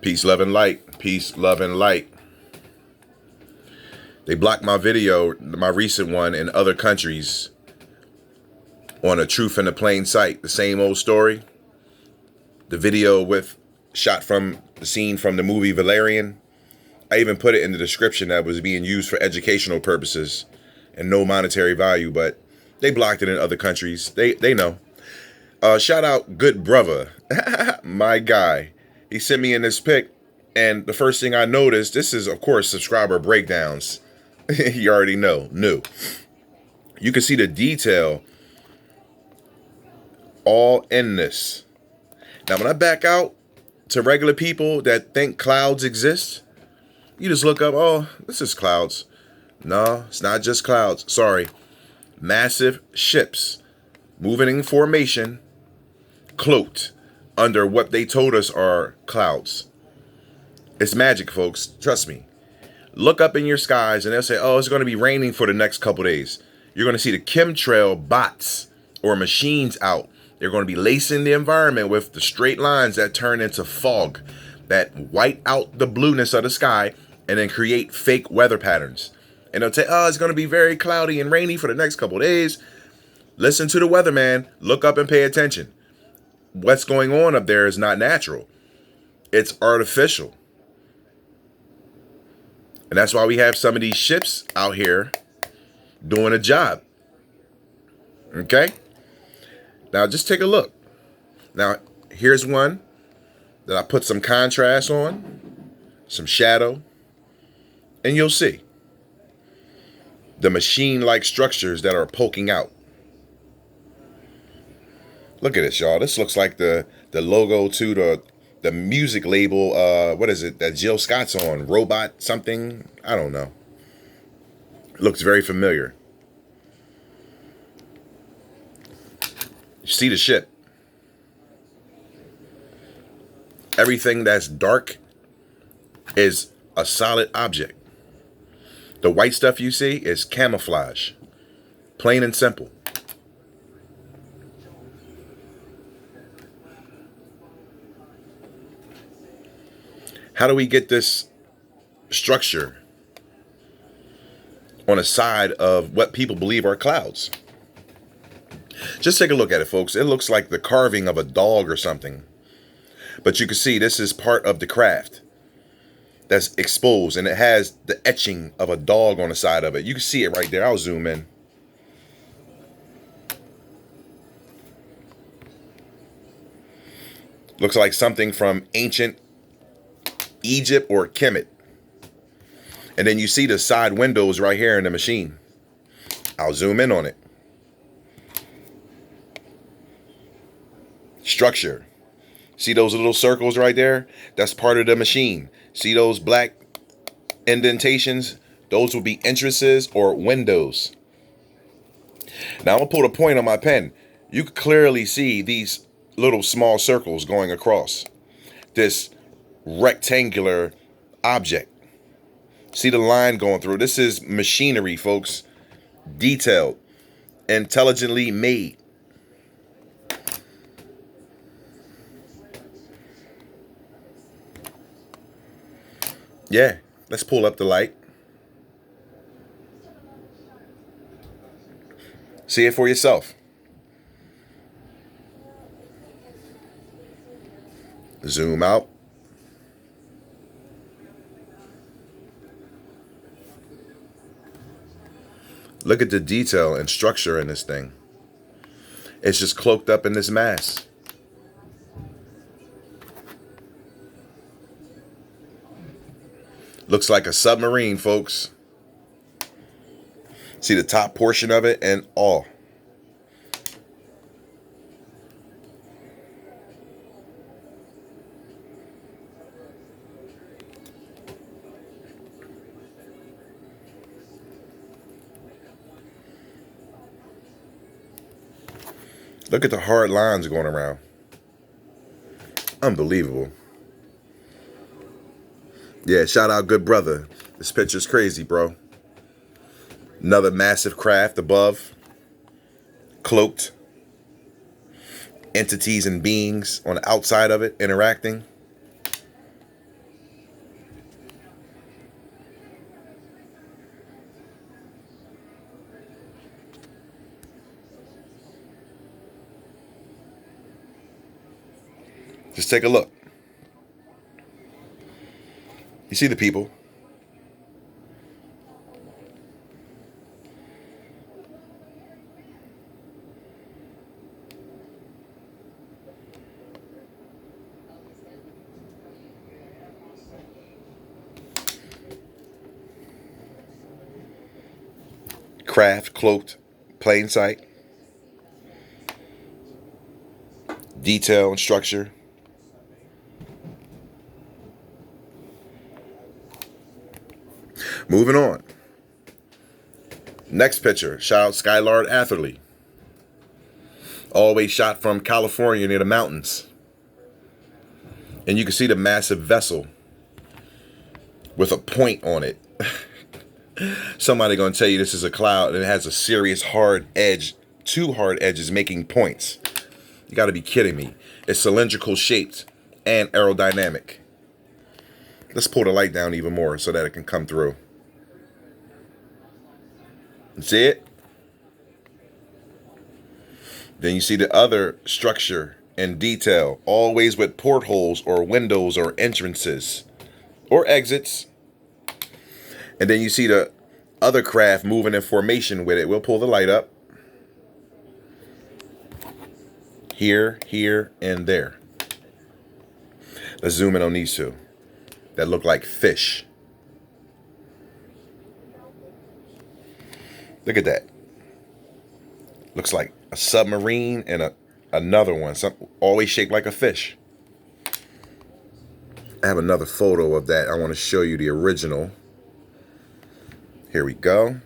Peace, love, and light. Peace, love, and light. They blocked my video, my recent one, in other countries on A Truth in the Plain Sight. The same old story. The video with shot from the scene from the movie Valerian. I even put it in the description that was being used for educational purposes and no monetary value, but they blocked it in other countries. They know. Shout out Good Brother, my guy. He sent me in this pic, and the first thing I noticed, this is, of course, subscriber breakdowns. You already know, new. You can see the detail all in this. Now, when I back out to regular people that think clouds exist, you just look up, oh, this is clouds. No, it's not just clouds. Sorry. Massive ships moving in formation, cloaked under what they told us are clouds. It's magic, folks. Trust me. Look up in your skies and they'll say, oh, it's going to be raining for the next couple days. You're going to see the chemtrail bots or machines out. They're going to be lacing the environment with the straight lines that turn into fog, that white out the blueness of the sky and then create fake weather patterns. And they'll say, oh, it's going to be very cloudy and rainy for the next couple days. Listen to the weatherman. Look up and pay attention. What's going on up there is not natural. It's artificial. And that's why we have some of these ships out here doing a job. Okay? Now, just take a look. Now, here's one that I put some contrast on, some shadow, and you'll see the machine-like structures that are poking out. Look at this, y'all. This looks like the logo to the music label. What is it that Jill Scott's on? Robot something? I don't know. It looks very familiar. You see the ship. Everything that's dark is a solid object. The white stuff you see is camouflage. Plain and simple. How do we get this structure on the side of what people believe are clouds? Just take a look at it, folks. It looks like the carving of a dog or something. But you can see this is part of the craft that's exposed, and it has the etching of a dog on the side of it. You can see it right there. I'll zoom in. Looks like something from ancient Egypt or Kemet. And then you see the side windows right here in the machine. I'll zoom in on it. Structure. See those little circles right there? That's part of the machine. See those black indentations? Those will be entrances or windows. Now I'm going to put a point on my pen. You can clearly see these little small circles going across this rectangular object. See the line going through. This is machinery, folks. Detailed, intelligently made. Yeah, let's pull up the light. See it for yourself. Zoom out. Look at the detail and structure in this thing. It's just cloaked up in this mass. Looks like a submarine, folks. See the top portion of it and all. Look at the hard lines going around. Unbelievable. Yeah, shout out Good Brother. This picture's crazy, bro. Another massive craft above. Cloaked. Entities and beings on the outside of it interacting. Just take a look. You see the people. Craft, cloaked, plain sight, detail and structure. Moving on. Next picture. Shout out Skylard Atherley. Always shot from California near the mountains. And you can see the massive vessel with a point on it. Somebody gonna tell you this is a cloud and it has a serious hard edge, two hard edges making points. You gotta be kidding me. It's cylindrical shaped and aerodynamic. Let's pull the light down even more so that it can come through. See it? Then you see the other structure and detail, always with portholes or windows or entrances or exits. And then you see the other craft moving in formation with it. We'll pull the light up. Here, here, and there. Let's zoom in on these two that look like fish. Look at that. Looks like a submarine and another one, always shaped like a fish. I have another photo of that. I want to show you the original. Here we go.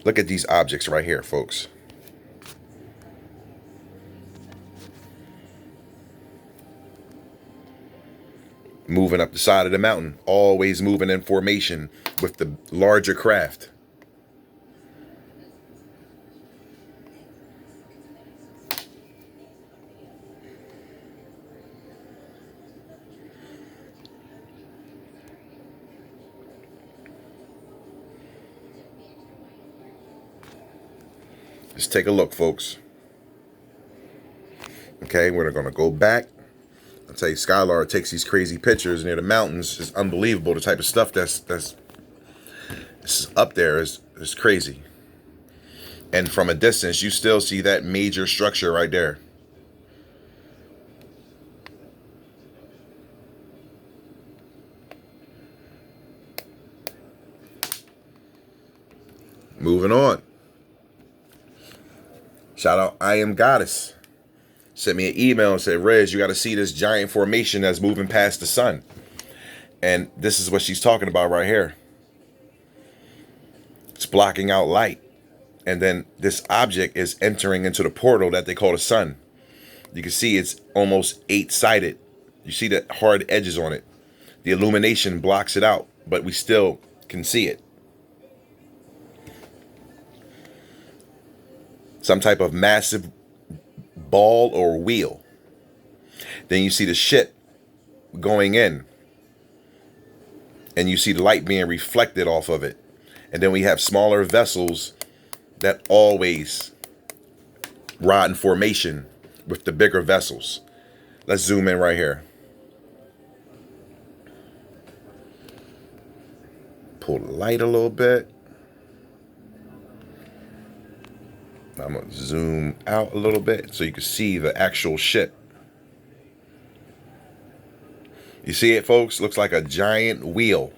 Look at these objects right here, folks. Moving up the side of the mountain, always moving in formation with the larger craft. Just take a look, folks. Okay, we're going to go back. I'll tell you, Skylard takes these crazy pictures near the mountains. It's unbelievable. The type of stuff that's up there is crazy. And from a distance, you still see that major structure right there. Moving on. Shout out I Am Goddess. Sent me an email and said, Reg, you got to see this giant formation that's moving past the sun. And this is what she's talking about right here. It's blocking out light. And then this object is entering into the portal that they call the sun. You can see it's almost 8-sided. You see the hard edges on it. The illumination blocks it out, but we still can see it. Some type of massive ball or wheel. Then you see the ship going in. And you see the light being reflected off of it. And then we have smaller vessels that always ride in formation with the bigger vessels. Let's zoom in right here. Pull the light a little bit. I'm going to zoom out a little bit so you can see the actual ship. You see it, folks? Looks like a giant wheel.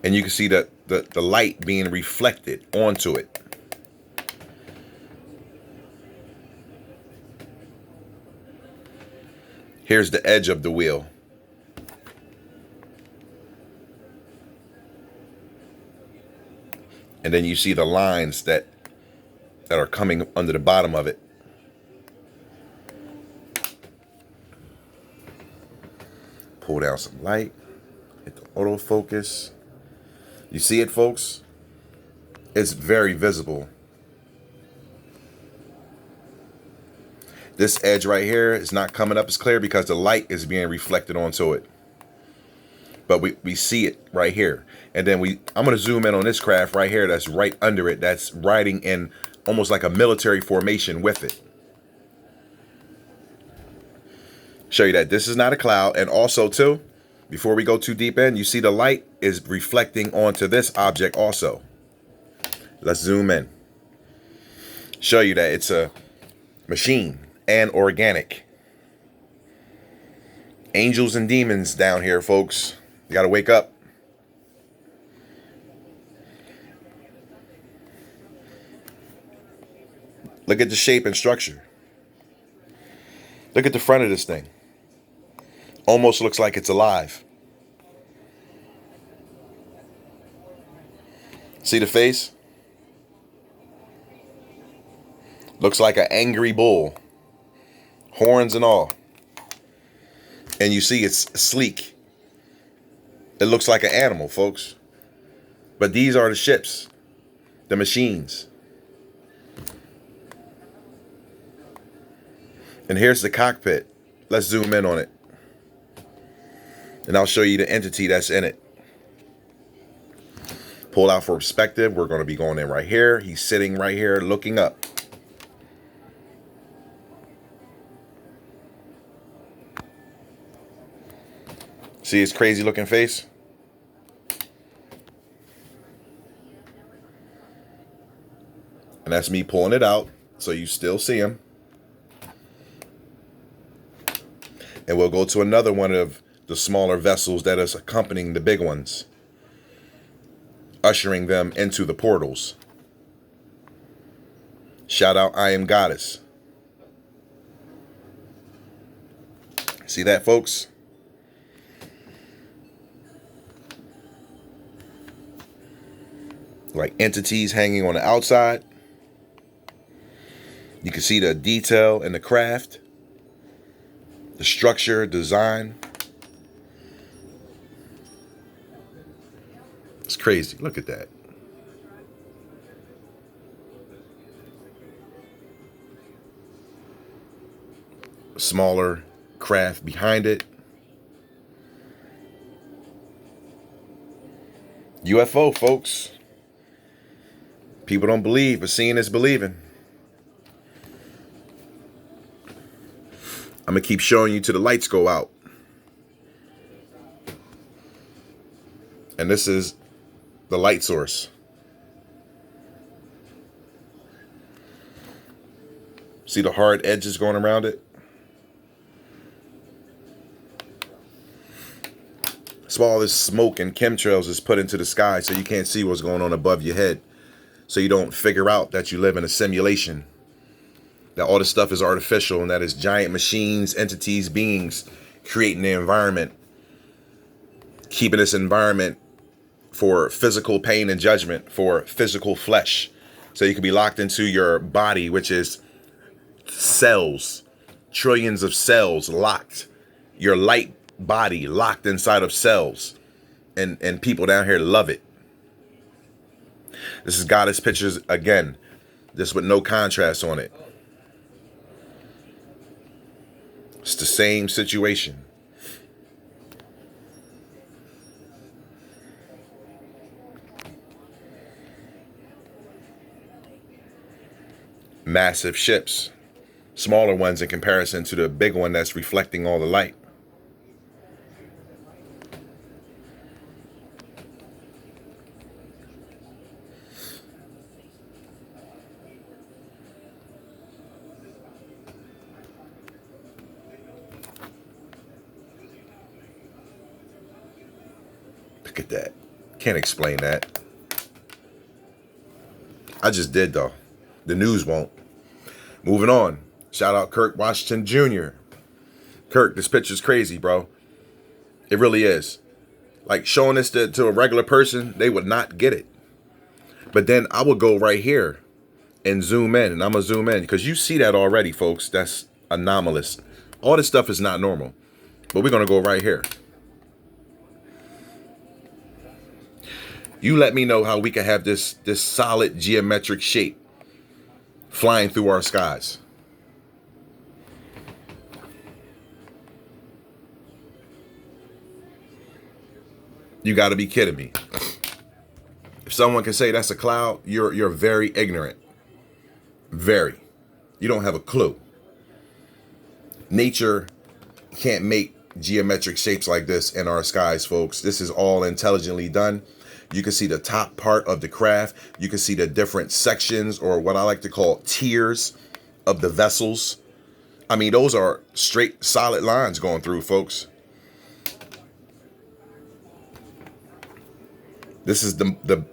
And you can see the light being reflected onto it. Here's the edge of the wheel. And then you see the lines that are coming under the bottom of it. Pull down some light. Hit the autofocus. You see it, folks? It's very visible. This edge right here is not coming up as clear because the light is being reflected onto it. But we see it right here. And then I'm going to zoom in on this craft right here that's right under it. That's riding in almost like a military formation with it. Show you that this is not a cloud. And also too, before we go too deep in, you see the light is reflecting onto this object also. Let's zoom in. Show you that it's a machine and organic. Angels and demons down here, folks. You got to wake up. Look at the shape and structure. Look at the front of this thing. Almost looks like it's alive. See the face? Looks like an angry bull. Horns and all. And you see it's sleek. It looks like an animal, folks. But these are the ships. The machines. And here's the cockpit. Let's zoom in on it. And I'll show you the entity that's in it. Pull out for perspective. We're going to be going in right here. He's sitting right here looking up. See his crazy looking face? And that's me pulling it out so you still see him. And we'll go to another one of the smaller vessels that is accompanying the big ones, ushering them into the portals. Shout out, I Am Goddess. See that, folks? Like entities hanging on the outside. You can see the detail and the craft, the structure, design. It's crazy. Look at that. Smaller craft behind it. UFO, folks. People don't believe, but seeing is believing. I'm going to keep showing you till the lights go out. And this is the light source. See the hard edges going around it? So all this smoke and chemtrails is put into the sky so you can't see what's going on above your head. So you don't figure out that you live in a simulation. That all this stuff is artificial and that is giant machines, entities, beings creating the environment. Keeping this environment for physical pain and judgment, for physical flesh. So you can be locked into your body, which is cells, trillions of cells locked. Your light body locked inside of cells. And people down here love it. This is Goddess pictures again. This with no contrast on it. It's the same situation. Massive ships. Smaller ones in comparison to the big one that's reflecting all the light. Look at that. Can't explain that. I just did though. The news won't. Moving on. Shout out Kirk Washington Jr. Kirk, this picture's crazy, bro. It really is. Like showing this to a regular person, they would not get it. But then I will go right here and zoom in, and I'm gonna zoom in because you see that already, folks. That's anomalous. All this stuff is not normal. But we're gonna go right here. You let me know how we can have this solid geometric shape flying through our skies. You got to be kidding me. If someone can say that's a cloud, you're very ignorant. Very. You don't have a clue. Nature can't make geometric shapes like this in our skies, folks. This is all intelligently done. You can see the top part of the craft. You can see the different sections, or what I like to call tiers of the vessels. I mean, those are straight, solid lines going through, folks. This is the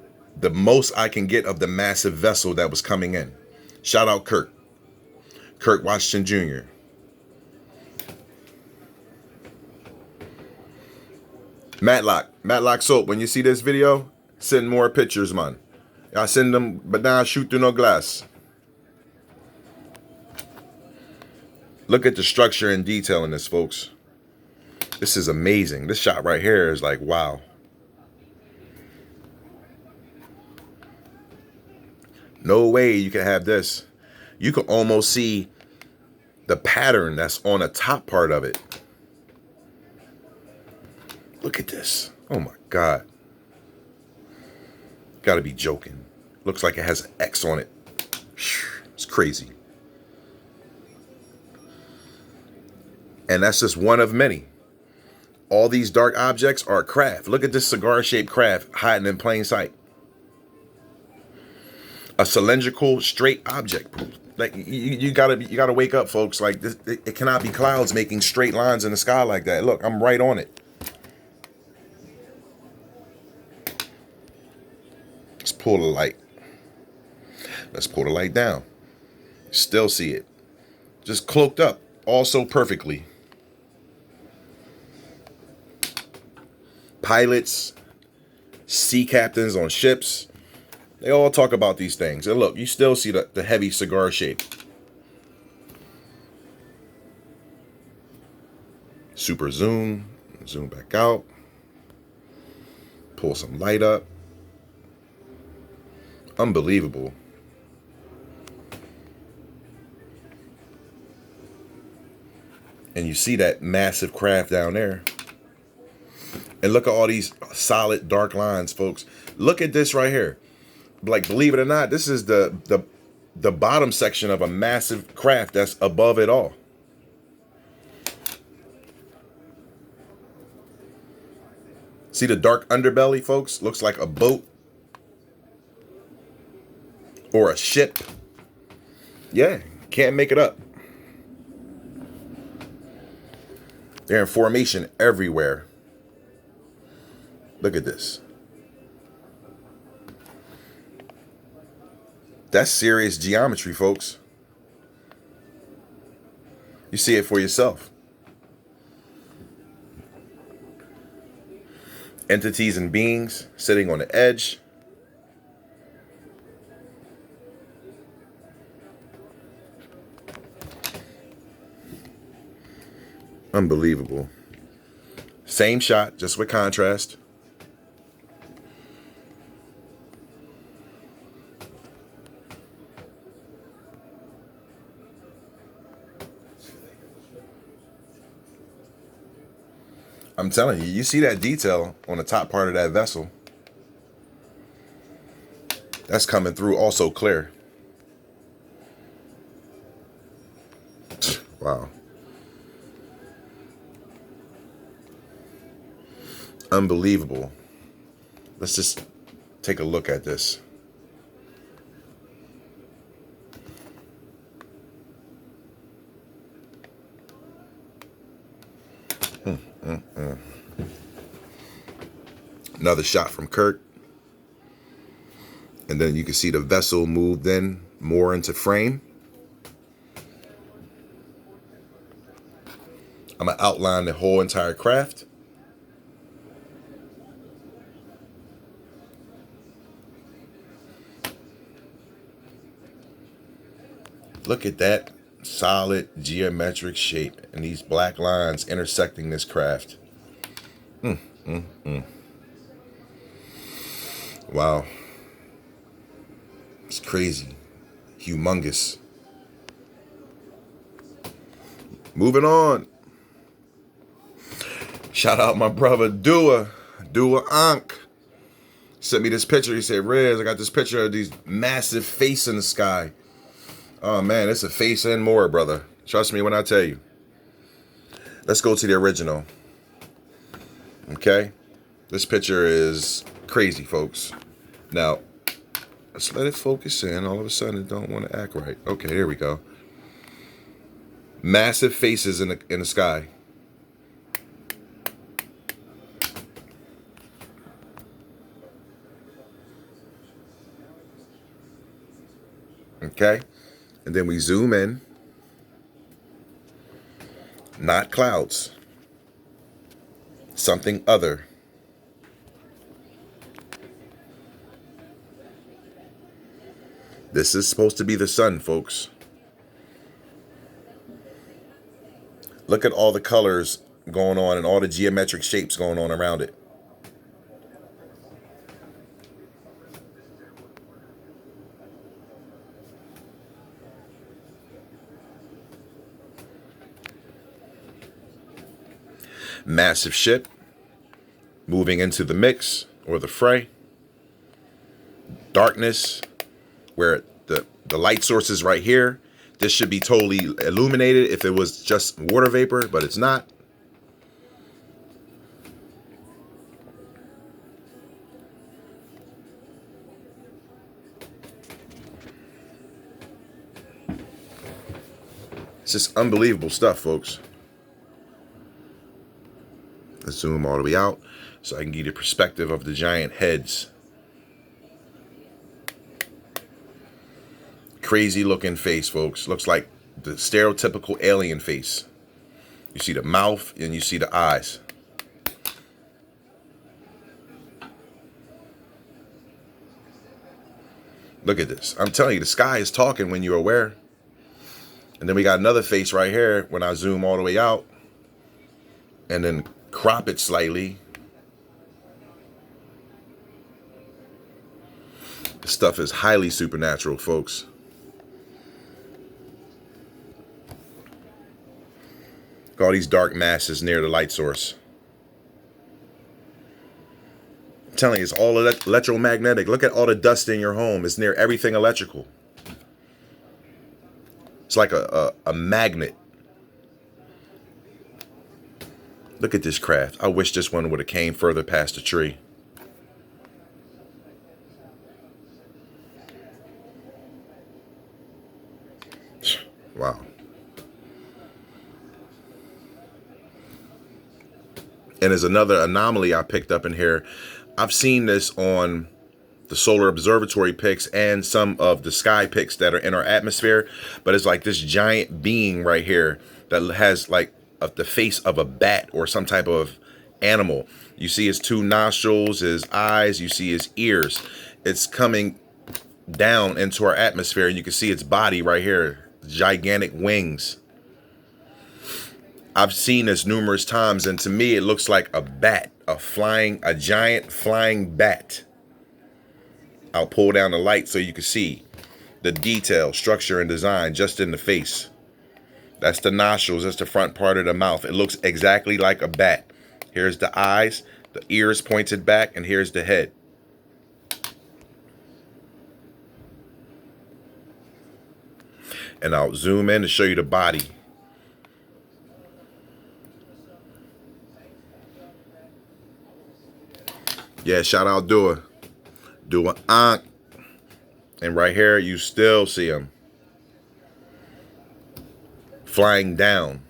most I can get of the massive vessel that was coming in. Shout out Kirk Washington Jr. Matlock Soap, when you see this video, send more pictures, man. I send them, but now I shoot through no glass. Look at the structure and detail in this, folks. This is amazing. This shot right here is like, wow. No way you can have this. You can almost see the pattern that's on the top part of it. Look at this. Oh my God. Gotta be joking. Looks like it has an X on it. It's crazy. And that's just one of many. All these dark objects are craft. Look at this cigar-shaped craft hiding in plain sight. A cylindrical, straight object. Like you gotta wake up, folks. Like this, it cannot be clouds making straight lines in the sky like that. Look, I'm right on it. Let's pull the light. Let's pull the light down. Still see it. Just cloaked up, also perfectly. Pilots, sea captains on ships, they all talk about these things. And look, you still see the heavy cigar shape. Super zoom back out. Pull some light up. Unbelievable. And you see that massive craft down there. And look at all these solid dark lines, folks. Look at this right here. Like, believe it or not, this is the bottom section of a massive craft that's above it all. See the dark underbelly, folks? Looks like a boat or a ship. Yeah, can't make it up. They're in formation everywhere. Look at this. That's serious geometry, folks. You see it for yourself. Entities and beings sitting on the edge. Unbelievable. Same shot, just with contrast. I'm telling you, you see that detail on the top part of that vessel. That's coming through also clear. Wow. Unbelievable. Let's just take a look at this. Another shot from Kirk. And then you can see the vessel moved in more into frame. I'm going to outline the whole entire craft. Look at that solid geometric shape and these black lines intersecting this craft. Wow. It's crazy. Humongous. Moving on. Shout out my brother Dua Ankh. Sent me this picture. He said, Rez, I got this picture of these massive face in the sky. Oh man, it's a face and more, brother. Trust me when I tell you. Let's go to the original. Okay, this picture is crazy, folks. Now, let's let it focus in. All of a sudden, it don't want to act right. Okay, here we go. Massive faces in the sky. Okay, and then we zoom in. Not clouds. Something other. This is supposed to be the sun, folks. Look at all the colors going on and all the geometric shapes going on around it. Massive ship moving into the mix or the fray. Darkness where the light source is right here. This should be totally illuminated if it was just water vapor, but it's not. It's just unbelievable stuff, folks. Let's zoom all the way out so I can give you a perspective of the giant heads. Crazy looking face, folks. Looks like the stereotypical alien face. You see the mouth and you see the eyes. Look at this. I'm telling you, the sky is talking when you're aware. And then we got another face right here when I zoom all the way out and then crop it slightly. This stuff is highly supernatural, folks. All these dark masses near the light source. I'm telling you, it's all electromagnetic. Look at all the dust in your home. It's near everything electrical. It's like a magnet. Look at this craft. I wish this one would have came further past the tree. Wow. And there's another anomaly I picked up in here. I've seen this on the solar observatory pics and some of the sky pics that are in our atmosphere, but it's like this giant being right here that has like the face of a bat or some type of animal. You see his two nostrils, his eyes, you see his ears. It's coming down into our atmosphere and you can see its body right here, gigantic wings. I've seen this numerous times, and to me, it looks like a bat, a giant flying bat. I'll pull down the light so you can see the detail, structure, and design just in the face. That's the nostrils, that's the front part of the mouth. It looks exactly like a bat. Here's the eyes, the ears pointed back, and here's the head. And I'll zoom in to show you the body. Yeah, shout out Dua. Dua Ankh. And right here, you still see him flying down.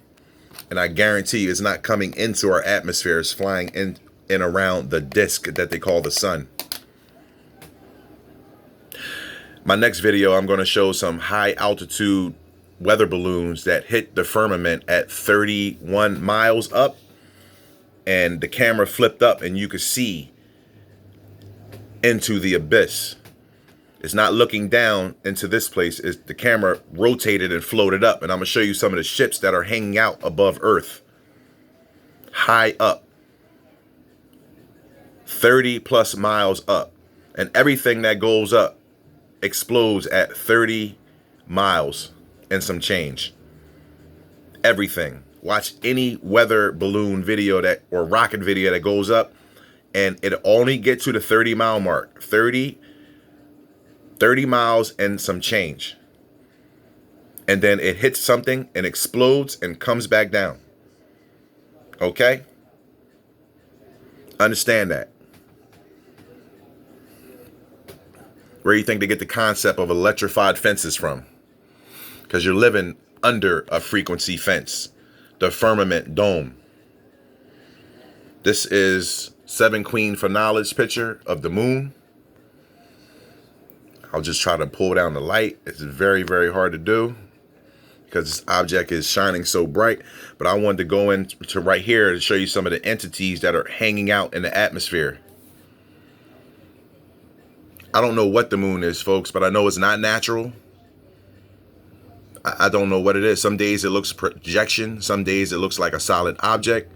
And I guarantee you it's not coming into our atmosphere. It's flying in and around the disk that they call the sun. My next video, I'm going to show some high altitude weather balloons that hit the firmament at 31 miles up. And the camera flipped up and you could see into the abyss. It's not looking down into this place. It's the camera rotated and floated up. And I'm going to show you some of the ships that are hanging out above Earth. High up. 30 plus miles up. And everything that goes up explodes at 30 miles and some change. Everything. Watch any weather balloon video that or rocket video that goes up. And it only gets to the 30-mile mark. 30 miles and some change. And then it hits something and explodes and comes back down. Okay? Understand that. Where do you think they get the concept of electrified fences from? Because you're living under a frequency fence, the firmament dome. This is 7 Queen for Knowledge picture of the moon. I'll just try to pull down the light. It's very, very hard to do because this object is shining so bright. But I wanted to go into right here to show you some of the entities that are hanging out in the atmosphere. I don't know what the moon is, folks, but I know it's not natural. I don't know what it is. Some days it looks projection. Some days it looks like a solid object.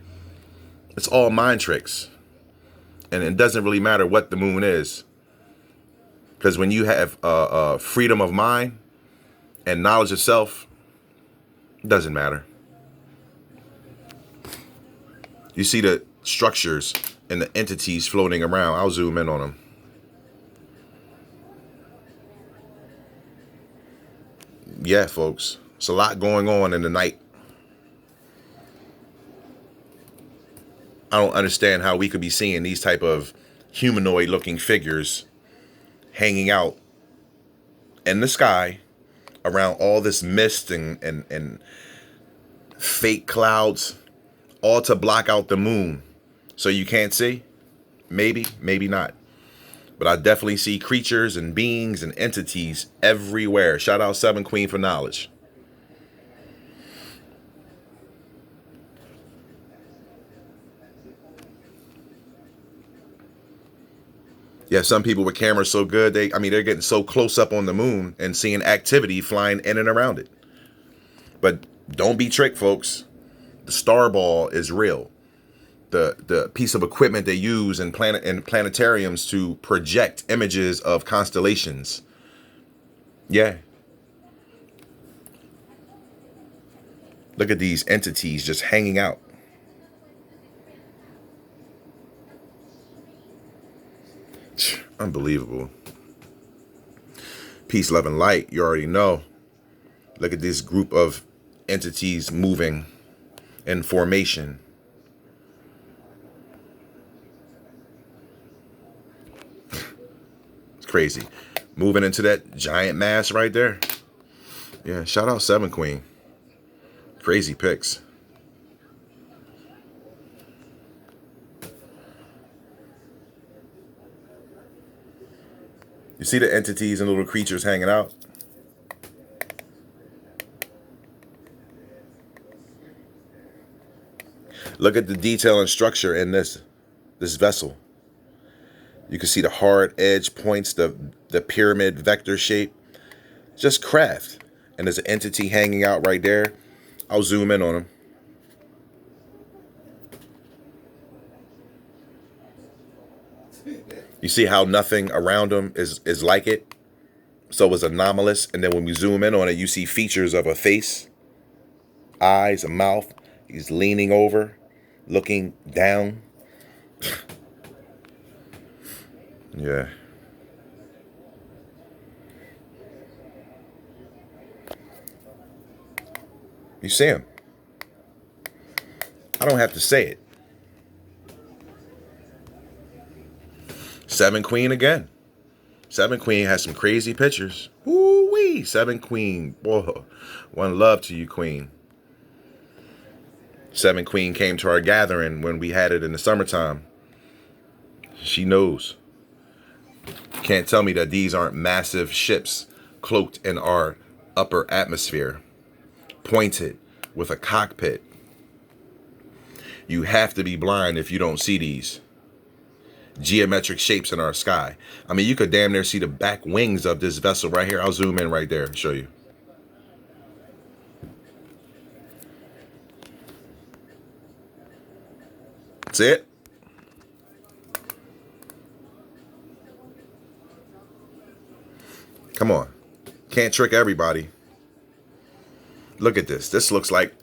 It's all mind tricks. And it doesn't really matter what the moon is. Because when you have freedom of mind and knowledge of self, it doesn't matter. You see the structures and the entities floating around. I'll zoom in on them. Yeah, folks. It's a lot going on in the night. I don't understand how we could be seeing these type of humanoid looking figures hanging out in the sky around all this mist and fake clouds, all to block out the moon so you can't see. Maybe, maybe not. But I definitely see creatures and beings and entities everywhere. Shout out 7 Queen for Knowledge. Yeah, some people with cameras so good, they're getting so close up on the moon and seeing activity flying in and around it. But don't be tricked, folks. The star ball is real. The piece of equipment they use in planetariums to project images of constellations. Yeah. Look at these entities just hanging out. Unbelievable. Peace, love, and light. You already know. Look at this group of entities moving in formation. It's crazy. Moving into that giant mass right there. Yeah, shout out 7 Queen. Crazy pics. You see the entities and little creatures hanging out? Look at the detail and structure in this vessel. You can see the hard edge points, the pyramid vector shape. Just craft. And there's an entity hanging out right there. I'll zoom in on him. You see how nothing around him is like it? So it's anomalous. And then when we zoom in on it, you see features of a face, eyes, a mouth. He's leaning over, looking down. Yeah. You see him. I don't have to say it. 7 Queen again. 7 Queen has some crazy pictures. Woo-wee. 7 Queen. Whoa. One love to you, Queen. 7 Queen came to our gathering when we had it in the summertime. She knows. Can't tell me that these aren't massive ships cloaked in our upper atmosphere, pointed with a cockpit. You have to be blind if you don't see these geometric shapes in our sky. I mean, you could damn near see the back wings of this vessel right here. I'll zoom in right there and show you. See it? Come on. Can't trick everybody. Look at this. This looks like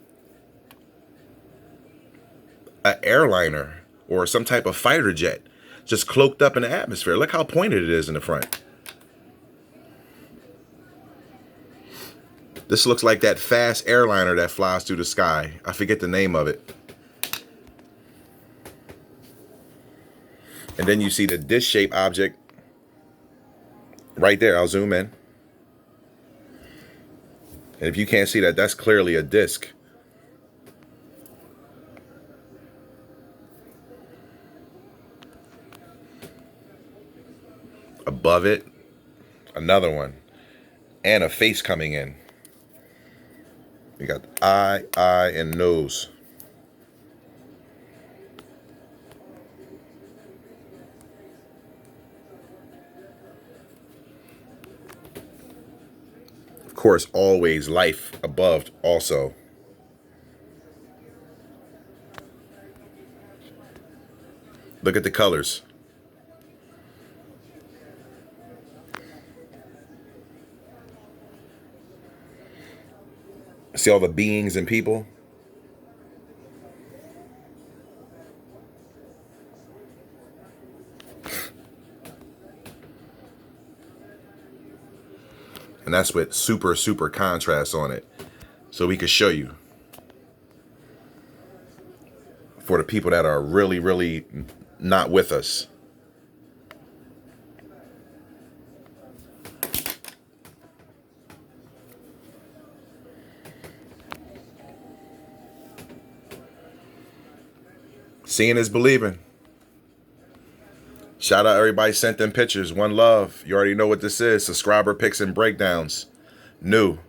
an airliner or some type of fighter jet just cloaked up in the atmosphere. Look how pointed it is in the front. This looks like that fast airliner that flies through the sky. I forget the name of it. And then you see the disc-shaped object right there. I'll zoom in. And if you can't see that, that's clearly a disc. Above it, another one. And a face coming in. You got eye, and nose. Of course, always life above also. Look at the colors. See all the beings and people? And that's with super, super contrast on it. So we could show you. For the people that are really, really not with us. Seeing is believing. Shout out everybody sent them pictures. One love. You already know what this is. Subscriber picks and breakdowns. New.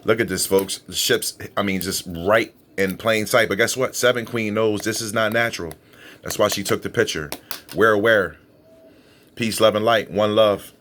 Look at this, folks. The ship's, just right in plain sight. But guess what? Seven Queen knows this is not natural. That's why she took the picture. Where? Peace, love, and light. One love.